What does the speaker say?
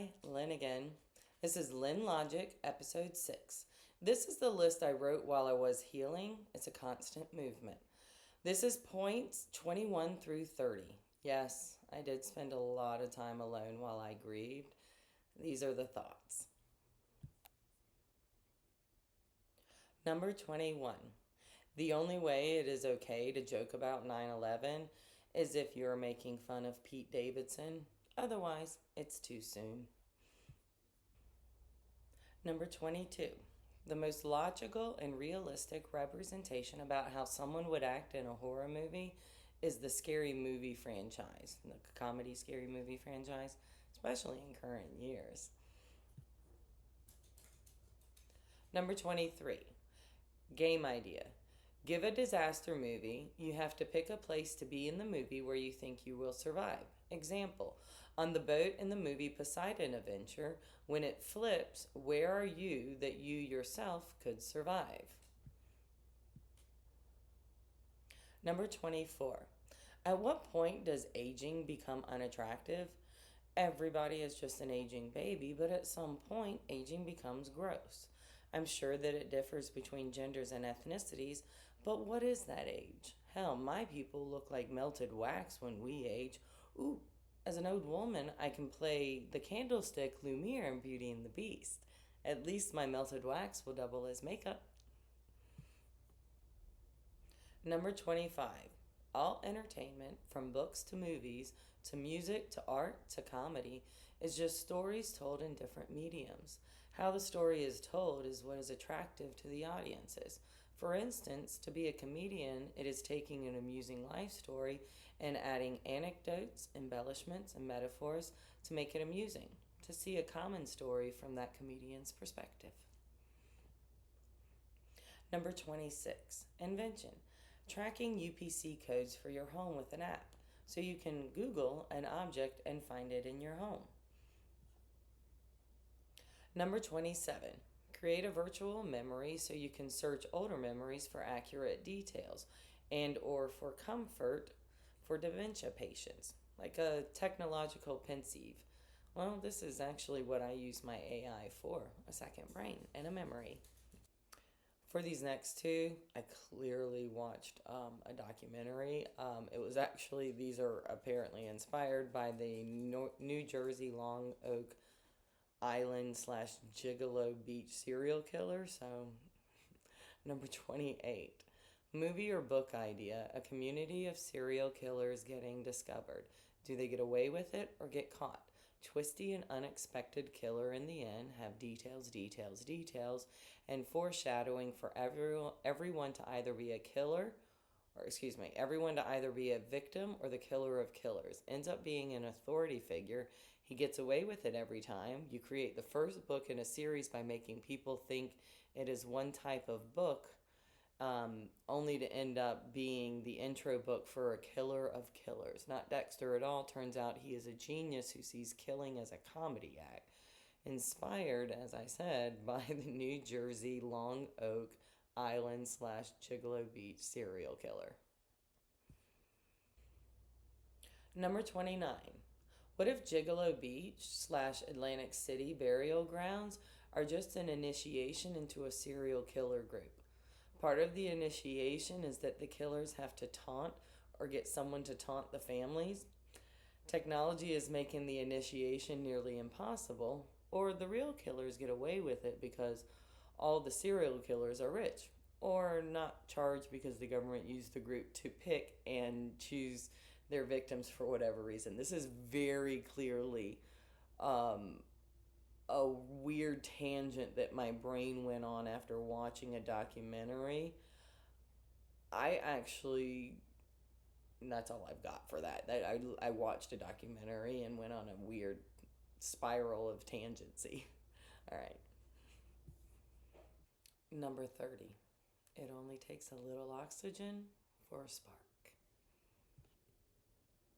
Hi, Lynn again. This is Lynn Logic, episode 6. This is the list I wrote while I was healing. It's a constant movement. This is points 21 through 30. Yes, I did spend a lot of time alone while I grieved. These are the thoughts. Number 21. The only way it is okay to joke about 9/11 is if you're making fun of Pete Davidson. Otherwise, it's too soon. Number 22. The most logical and realistic representation about how someone would act in a horror movie is the scary movie franchise, the comedy scary movie franchise, especially in current years. Number 23. Game idea. Give a disaster movie. You have to pick a place to be in the movie where you think you will survive. Example, on the boat in the movie Poseidon Adventure, when it flips, where are you that you yourself could survive? Number 24. At what point does aging become unattractive? Everybody is just an aging baby, but at some point, aging becomes gross. I'm sure that it differs between genders and ethnicities, but what is that age? Hell, my people look like melted wax when we age. Ooh, as an old woman, I can play the candlestick Lumiere in Beauty and the Beast. At least my melted wax will double as makeup. Number 25. All entertainment, from books to movies, to music, to art, to comedy, is just stories told in different mediums. How the story is told is what is attractive to the audiences. For instance, to be a comedian, it is taking an amusing life story and adding anecdotes, embellishments, and metaphors to make it amusing, to see a common story from that comedian's perspective. Number 26. Invention. Tracking UPC codes for your home with an app, so you can Google an object and find it in your home. Number 27. Create a virtual memory so you can search older memories for accurate details and or for comfort for dementia patients, like a technological pensieve. Well, this is actually what I use my AI for, a second brain and a memory. For these next two, I clearly watched a documentary. It was actually, these are apparently inspired by the New Jersey Long Oak Island slash Gigolo Beach serial killer. So, number 28. Movie or book idea, a community of serial killers getting discovered. Do they get away with it or get caught? Twisty and unexpected killer in the end, have details, details, details, and foreshadowing for everyone to either be a killer, or excuse me, everyone to either be a victim or the killer of killers. Ends up being an authority figure. He gets away with it every time. You create the first book in a series by making people think it is one type of book, only to end up being the intro book for a killer of killers. Not Dexter at all. Turns out he is a genius who sees killing as a comedy act. Inspired, as I said, by the New Jersey Long Oak Island slash Gigolo Beach serial killer. Number 29. What if Gigolo Beach slash Atlantic City burial grounds are just an initiation into a serial killer group? Part of the initiation is that the killers have to taunt or get someone to taunt the families. Technology is making the initiation nearly impossible, or the real killers get away with it because all the serial killers are rich, or not charged because the government used the group to pick and choose their victims for whatever reason. This is very clearly a weird tangent that my brain went on after watching a documentary. I actually, that's all I've got for that. I watched a documentary and went on a weird spiral of tangency. All right. Number 30. It only takes a little oxygen for a spark.